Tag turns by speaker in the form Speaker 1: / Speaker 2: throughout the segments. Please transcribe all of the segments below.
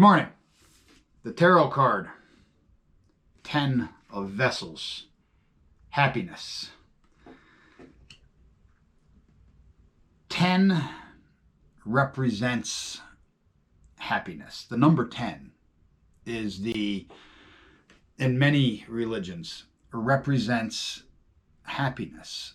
Speaker 1: morning. The tarot card, 10 of Vessels, happiness. 10 represents happiness. The number 10 is in many religions, represents happiness.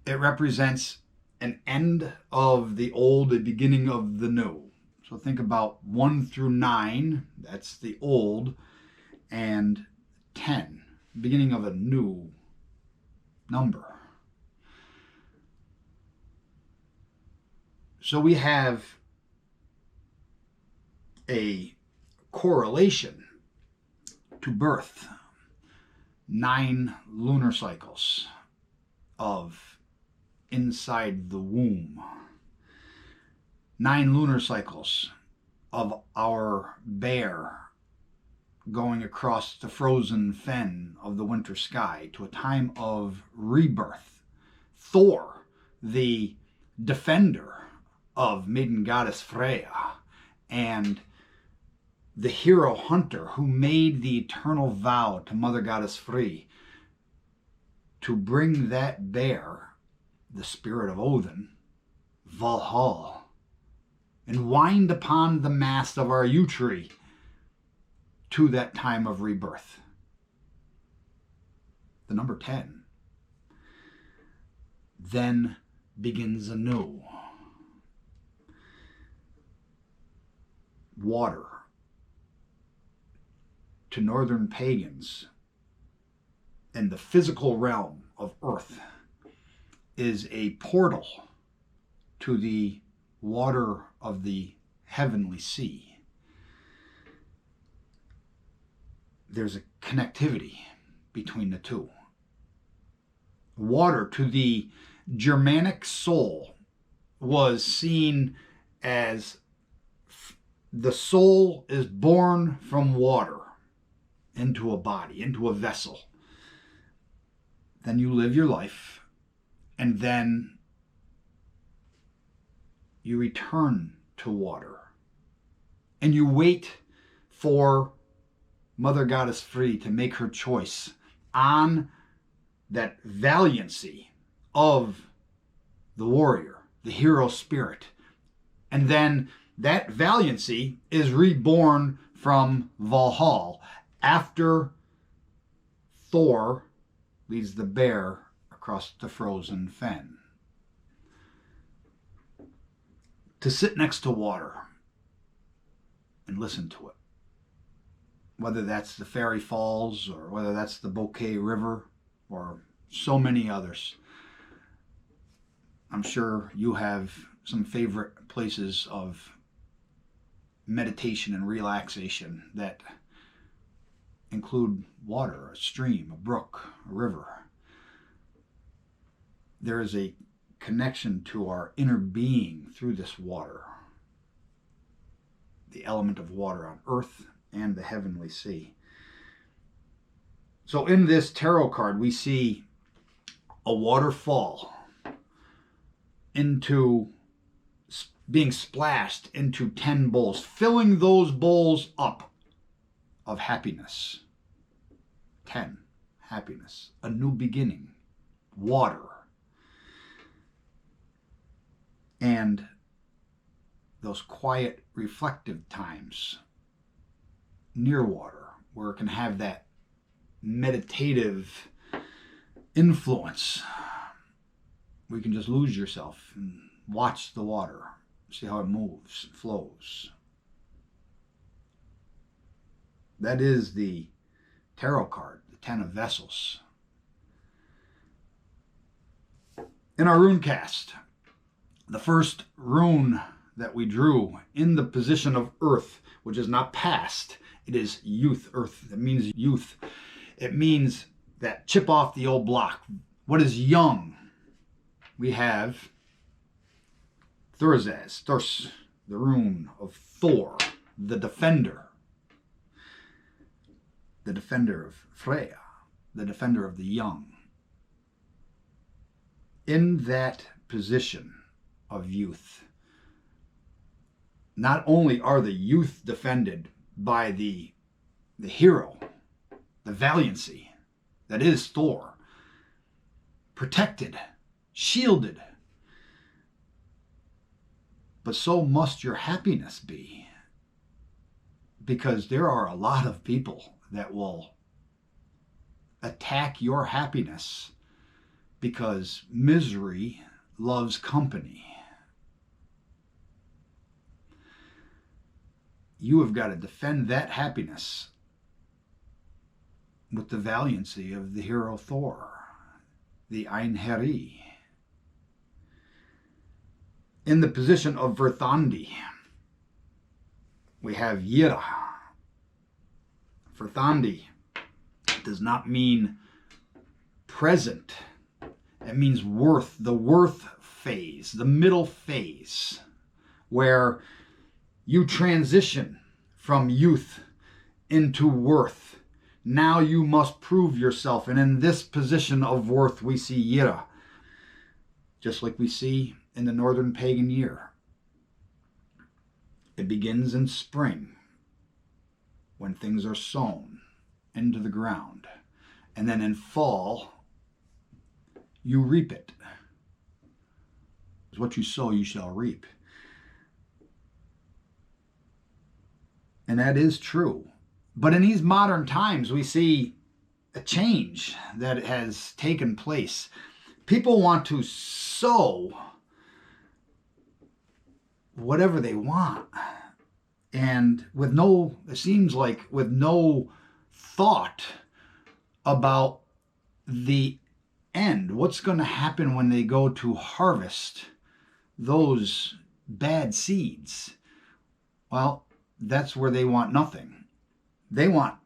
Speaker 1: It represents an end of the old, a beginning of the new. So think about 1 through 9, that's the old, and 10, beginning of a new number. So we have a correlation to birth, 9 lunar cycles of inside the womb. 9 lunar cycles of our bear going across the frozen fen of the winter sky to a time of rebirth. Thor, the defender of maiden goddess Freya, and the hero hunter who made the eternal vow to mother goddess Frey to bring that bear, the spirit of Odin, Valhalla, and wind upon the mast of our yew tree to that time of rebirth. The number 10 then begins anew. Water, to northern pagans in the physical realm of earth, is a portal to the water of the heavenly sea. There's a connectivity between the two. Water to the Germanic soul was seen as the soul is born from water into a body, into a vessel. Then you live your life, and then you return to water. And you wait for Mother Goddess Frey to make her choice on that valiancy of the warrior, the hero spirit. And then that valiancy is reborn from Valhalla after Thor leads the bear across the frozen fen. To sit next to water and listen to it. Whether that's the Fairy Falls or whether that's the Bouquet River or so many others. I'm sure you have some favorite places of meditation and relaxation that include water, a stream, a brook, a river. There is a connection to our inner being through this water, the element of water on earth and the heavenly sea. So in this tarot card, we see a waterfall into being splashed into 10 bowls, filling those bowls up of happiness. 10, happiness, a new beginning, water. And those quiet, reflective times near water, where it can have that meditative influence. We can just lose yourself and watch the water, see how it moves, flows. That is the tarot card, the 10 of Vessels. In our rune cast, the first rune that we drew in the position of earth, which is not past, it is youth. Earth, it means youth. It means that chip off the old block. What is young? We have Thurisaz, Thurs, the rune of Thor, the defender of Freya, the defender of the young. In that position of youth, not only are the youth defended by the hero, the valiancy that is Thor, protected, shielded, but so must your happiness be. Because there are a lot of people that will attack your happiness because misery loves company. You have got to defend that happiness with the valiancy of the hero Thor, the Einherji. In the position of Verthandi, we have Jera. Verthandi does not mean present. It means worth, the worth phase, the middle phase, where you transition from youth into worth. Now you must prove yourself. And in this position of worth, we see Jera, just like we see in the northern pagan year. It begins in spring, when things are sown into the ground. And then in fall, you reap it. Because what you sow, you shall reap. And that is true. But in these modern times, we see a change that has taken place. People want to sow whatever they want. And with no, it seems like with no thought about the end. What's going to happen when they go to harvest those bad seeds? Well, that's where they want nothing. They want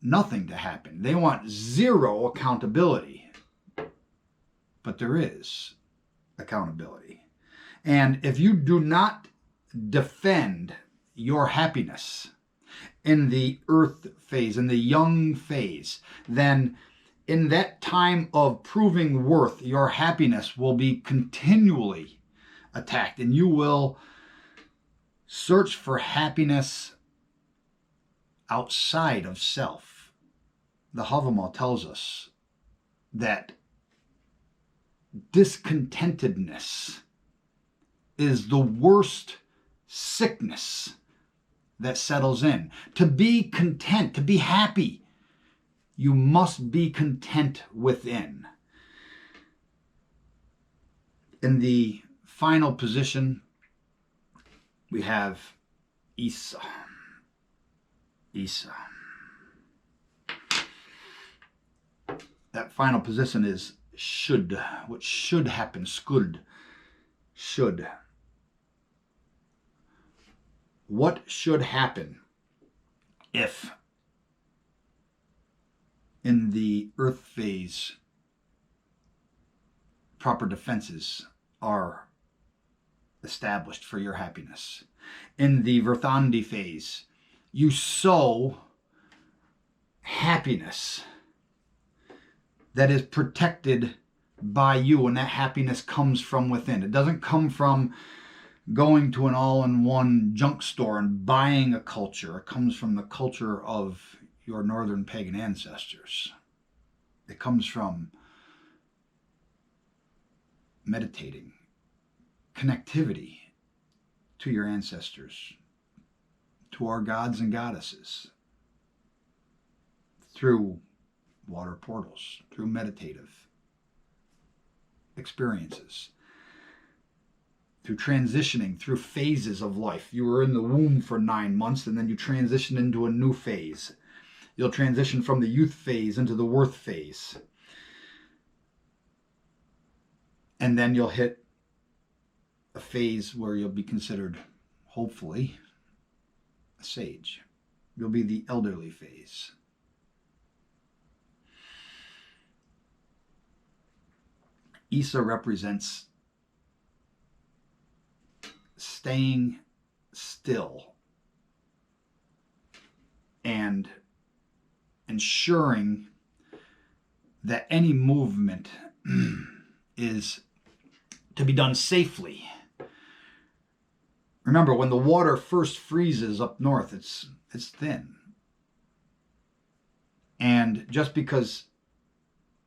Speaker 1: nothing to happen. They want zero accountability. But there is accountability. And if you do not defend your happiness in the earth phase, in the young phase, then in that time of proving worth, your happiness will be continually attacked, and you will search for happiness outside of self. The Havamal tells us that discontentedness is the worst sickness that settles in. To be content, to be happy, you must be content within. In the final position, we have Isa. Isa. That final position is should. What should happen? Skuld. Should. What should happen if in the earth phase proper defenses are established for your happiness? In the Verthandi phase, you sow happiness that is protected by you, and that happiness comes from within. It doesn't come from going to an all-in-one junk store and buying a culture. It comes from the culture of your northern pagan ancestors. It comes from meditating, connectivity to your ancestors, to our gods and goddesses, through water portals, through meditative experiences, through transitioning through phases of life. You were in the womb for 9 months, and then you transition into a new phase. You'll transition from the youth phase into the worth phase. And then you'll hit a phase where you'll be considered, hopefully, a sage. You'll be the elderly phase. Isa represents staying still and ensuring that any movement is to be done safely, Remember, when the water first freezes up north, it's thin. And just because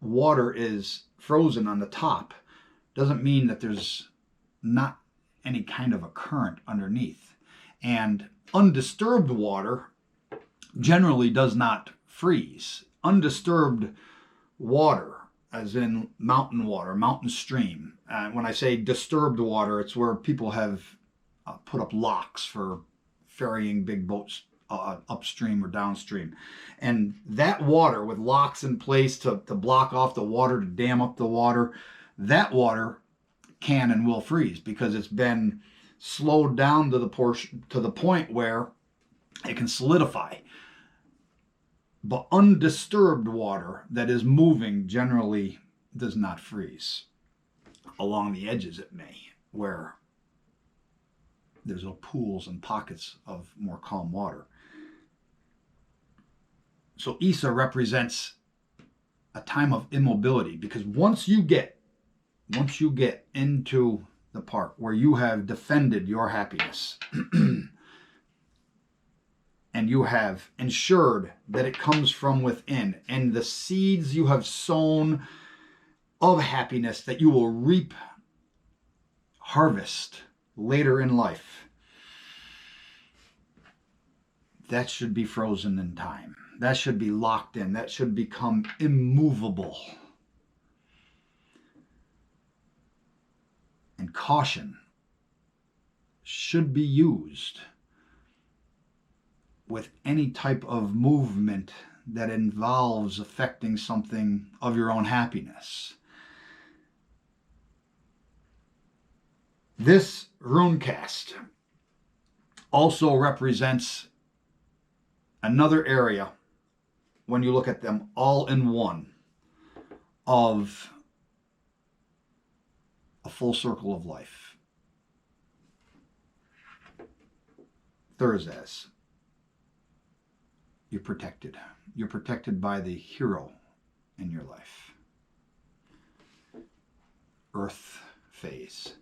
Speaker 1: water is frozen on the top doesn't mean that there's not any kind of a current underneath. And undisturbed water generally does not freeze. Undisturbed water, as in mountain water, mountain stream. When I say disturbed water, it's where people have put up locks for ferrying big boats upstream or downstream. And that water with locks in place to block off the water, to dam up the water, that water can and will freeze because it's been slowed down to the point where it can solidify. But undisturbed water that is moving generally does not freeze. Along the edges it may, where there's pools and pockets of more calm water. So Isa represents a time of immobility, because once you get into the part where you have defended your happiness and you have ensured that it comes from within, and the seeds you have sown of happiness that you will reap harvest later in life, that should be frozen in time. That should be locked in. That should become immovable. And caution should be used with any type of movement that involves affecting something of your own happiness. This runecast also represents another area, when you look at them all in one, of a full circle of life. Thurisaz. You're protected. You're protected by the hero in your life. Earth phase.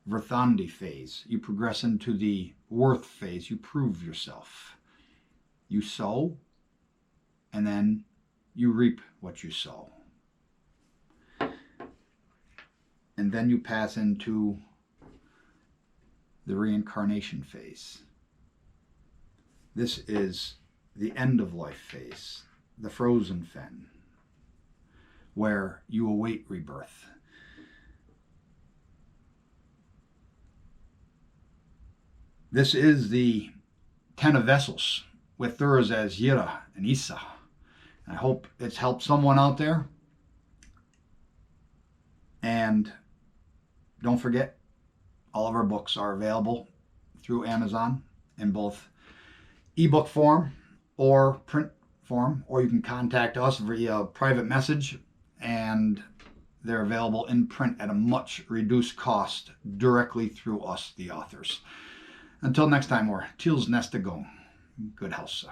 Speaker 1: Verthandi phase. You progress into the worth phase. You prove yourself. You sow, and then you reap what you sow. And then you pass into the reincarnation phase. This is the end of life phase, the frozen fen, where you await rebirth. This is the 10 of vessels with Thurisaz, Jera and Isa. I hope it's helped someone out there. And don't forget, all of our books are available through Amazon in both ebook form or print form, or you can contact us via private message, and they're available in print at a much reduced cost directly through us, the authors. Until next time, we're Tils Nesta Go. Good house.